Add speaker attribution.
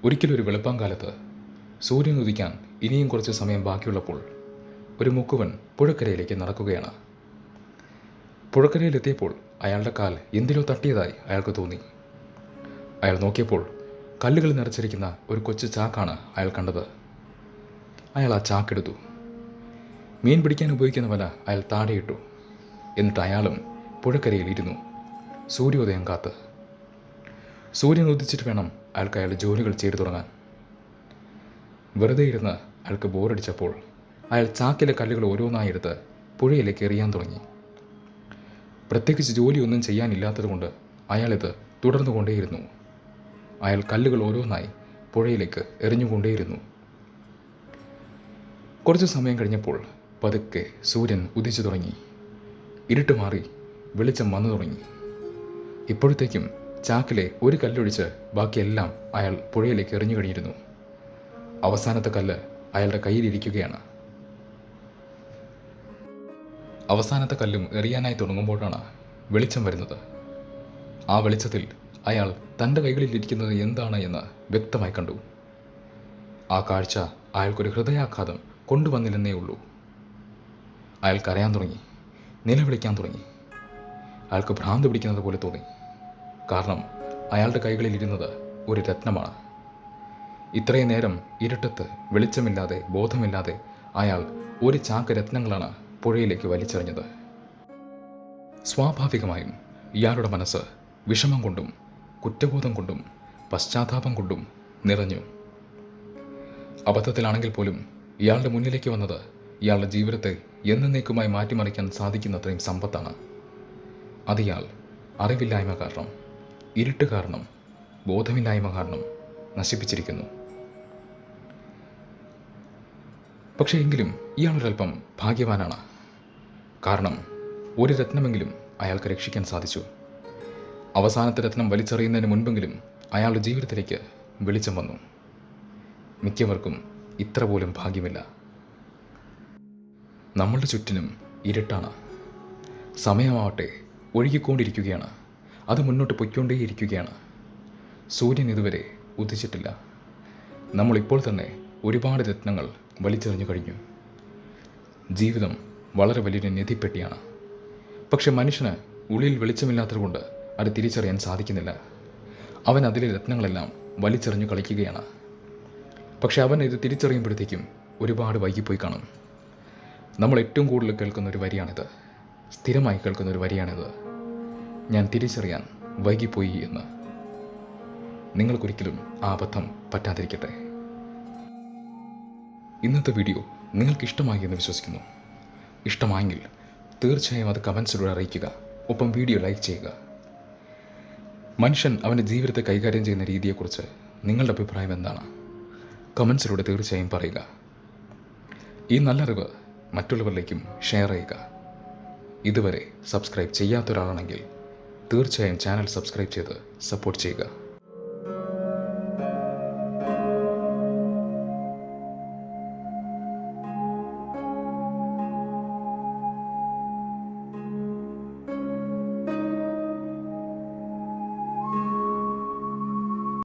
Speaker 1: ഒരിക്കലൊരു വെളുപ്പാങ്കാലത്ത് സൂര്യൻ ഉദിക്കാൻ ഇനിയും കുറച്ച് സമയം ബാക്കിയുള്ളപ്പോൾ ഒരു മുക്കുവൻ പുഴക്കരയിലേക്ക് നടക്കുകയാണ്. പുഴക്കരയിലെത്തിയപ്പോൾ അയാളുടെ കാൽ എന്തിലോ തട്ടിയതായി അയാൾക്ക് തോന്നി. അയാൾ നോക്കിയപ്പോൾ കല്ലുകൾ നിറച്ചിരിക്കുന്ന ഒരു കൊച്ചു ചാക്കാണ് അയാൾ കണ്ടത്. അയാൾ ആ ചാക്കെടുത്തു. മീൻ പിടിക്കാൻ ഉപയോഗിക്കുന്ന വല അയാൾ താഴെയിട്ടു. എന്നിട്ട് അയാളും പുഴക്കരയിൽ ഇരുന്നു, സൂര്യോദയം കാത്ത്. സൂര്യൻ ഉദിച്ചിട്ട് വേണം അയാൾക്ക് അയാളുടെ ജോലികൾ ചെയ്തു തുടങ്ങാൻ. വെറുതെ ഇരുന്ന് അയാൾക്ക് ബോറടിച്ചപ്പോൾ അയാൾ ചാക്കിലെ കല്ലുകൾ ഓരോന്നായി എടുത്ത് പുഴയിലേക്ക് എറിയാൻ തുടങ്ങി. പ്രത്യേകിച്ച് ജോലിയൊന്നും ചെയ്യാനില്ലാത്തതുകൊണ്ട് അയാളിത് തുടർന്നുകൊണ്ടേയിരുന്നു. അയാൾ കല്ലുകൾ ഓരോന്നായി പുഴയിലേക്ക് എറിഞ്ഞുകൊണ്ടേയിരുന്നു. കുറച്ചു സമയം കഴിഞ്ഞപ്പോൾ പതുക്കെ സൂര്യൻ ഉദിച്ചു തുടങ്ങി. ഇരുട്ട് മാറി വെളിച്ചം വന്നു തുടങ്ങി. ഇപ്പോഴത്തേക്കും ചാക്കിലെ ഒരു കല്ലൊഴിച്ച് ബാക്കിയെല്ലാം അയാൾ പുഴയിലേക്ക് എറിഞ്ഞു കഴിഞ്ഞിരുന്നു. അവസാനത്തെ കല്ല് അയാളുടെ കയ്യിലിരിക്കുകയാണ്. അവസാനത്തെ കല്ലും എറിയാനായി തുടങ്ങുമ്പോഴാണ് വെളിച്ചം വരുന്നത്. ആ വെളിച്ചത്തിൽ അയാൾ തൻ്റെ കൈകളിലിരിക്കുന്നത് എന്താണ് എന്ന് വ്യക്തമായി കണ്ടു. ആ കാഴ്ച അയാൾക്കൊരു ഹൃദയാഘാതം കൊണ്ടുവന്നില്ലെന്നേ ഉള്ളൂ. അയാൾ കരയാൻ തുടങ്ങി, നിലവിളിക്കാൻ തുടങ്ങി. അയാൾക്ക് ഭ്രാന്ത് പിടിക്കുന്നത് പോലെ തോന്നി. കാരണം അയാളുടെ കൈകളിലിരുന്നത് ഒരു രത്നമാണ്. ഇത്രയും നേരം ഇരുട്ടത്ത് വെളിച്ചമില്ലാതെ ബോധമില്ലാതെ അയാൾ ഒരു ചാക്ക് രത്നങ്ങളാണ് പുഴയിലേക്ക് വലിച്ചെറിഞ്ഞത്. സ്വാഭാവികമായും ഇയാളുടെ മനസ്സ് വിഷമം കൊണ്ടും കുറ്റബോധം കൊണ്ടും പശ്ചാത്താപം കൊണ്ടും നിറഞ്ഞു. അബദ്ധത്തിലാണെങ്കിൽ പോലും ഇയാളുടെ മുന്നിലേക്ക് വന്നത് ഇയാളുടെ ജീവിതത്തെ എന്നേക്കുമായി മാറ്റിമറിക്കാൻ സാധിക്കുന്നത്രയും സമ്പത്താണ്. അത് ഇയാൾ അറിവില്ലായ്മ കാരണം, ഇരുട്ട് കാരണം, ബോധമില്ലായ്മ കാരണം നശിപ്പിച്ചിരിക്കുന്നു. പക്ഷേ എങ്കിലും ഇയാളൊരൽപ്പം ഭാഗ്യവാനാണ്. കാരണം ഒരു രത്നമെങ്കിലും അയാൾക്ക് രക്ഷിക്കാൻ സാധിച്ചു. അവസാനത്തെ രത്നം വലിച്ചെറിയുന്നതിന് മുൻപെങ്കിലും അയാളുടെ ജീവിതത്തിലേക്ക് വെളിച്ചം വന്നു. മിക്കവർക്കും ഇത്ര പോലും ഭാഗ്യമില്ല. നമ്മളുടെ ചുറ്റിനും ഇരുട്ടാണ്. സമയമാവട്ടെ ഒഴുകിക്കൊണ്ടിരിക്കുകയാണ്. അത് മുന്നോട്ട് പൊയ്ക്കൊണ്ടേയിരിക്കുകയാണ്. സൂര്യൻ ഇതുവരെ ഉദിച്ചിട്ടില്ല. നമ്മളിപ്പോൾ തന്നെ ഒരുപാട് രത്നങ്ങൾ വലിച്ചെറിഞ്ഞു കഴിഞ്ഞു. ജീവിതം വളരെ വലിയൊരു നിധിപ്പെട്ടിയാണ്. പക്ഷെ മനുഷ്യന് ഉള്ളിൽ വെളിച്ചമില്ലാത്തതുകൊണ്ട് അത് തിരിച്ചറിയാൻ സാധിക്കുന്നില്ല. അവൻ അതിലെ രത്നങ്ങളെല്ലാം വലിച്ചെറിഞ്ഞു കളിക്കുകയാണ്. പക്ഷെ അവൻ ഇത് തിരിച്ചറിയുമ്പോഴത്തേക്കും ഒരുപാട് വൈകിപ്പോയി കാണും. നമ്മൾ ഏറ്റവും കൂടുതൽ കേൾക്കുന്ന ഒരു വരിയാണിത്. സ്ഥിരമായി കേൾക്കുന്ന ഒരു വരിയാണിത്. ഞാൻ തിരിച്ചറിയാൻ വൈകിപ്പോയി എന്ന്. നിങ്ങൾക്കൊരിക്കലും ആ അബദ്ധം പറ്റാതിരിക്കട്ടെ. ഇന്നത്തെ വീഡിയോ നിങ്ങൾക്ക് ഇഷ്ടമായി എന്ന് വിശ്വസിക്കുന്നു. ഇഷ്ടമായെങ്കിൽ തീർച്ചയായും അത് കമൻസിലൂടെ അറിയിക്കുക. ഒപ്പം വീഡിയോ ലൈക്ക് ചെയ്യുക. മനുഷ്യൻ അവൻ്റെ ജീവിതത്തെ കൈകാര്യം ചെയ്യുന്ന രീതിയെക്കുറിച്ച് നിങ്ങളുടെ അഭിപ്രായം എന്താണ്? കമൻസിലൂടെ തീർച്ചയായും പറയുക. ഈ നല്ല അറിവ് മറ്റുള്ളവരിലേക്കും ഷെയർ ചെയ്യുക. ഇതുവരെ സബ്സ്ക്രൈബ് ചെയ്യാത്ത ഒരാളാണെങ്കിൽ തീർച്ചയായും ചാനൽ സബ്സ്ക്രൈബ് ചെയ്ത് സപ്പോർട്ട് ചെയ്യുക.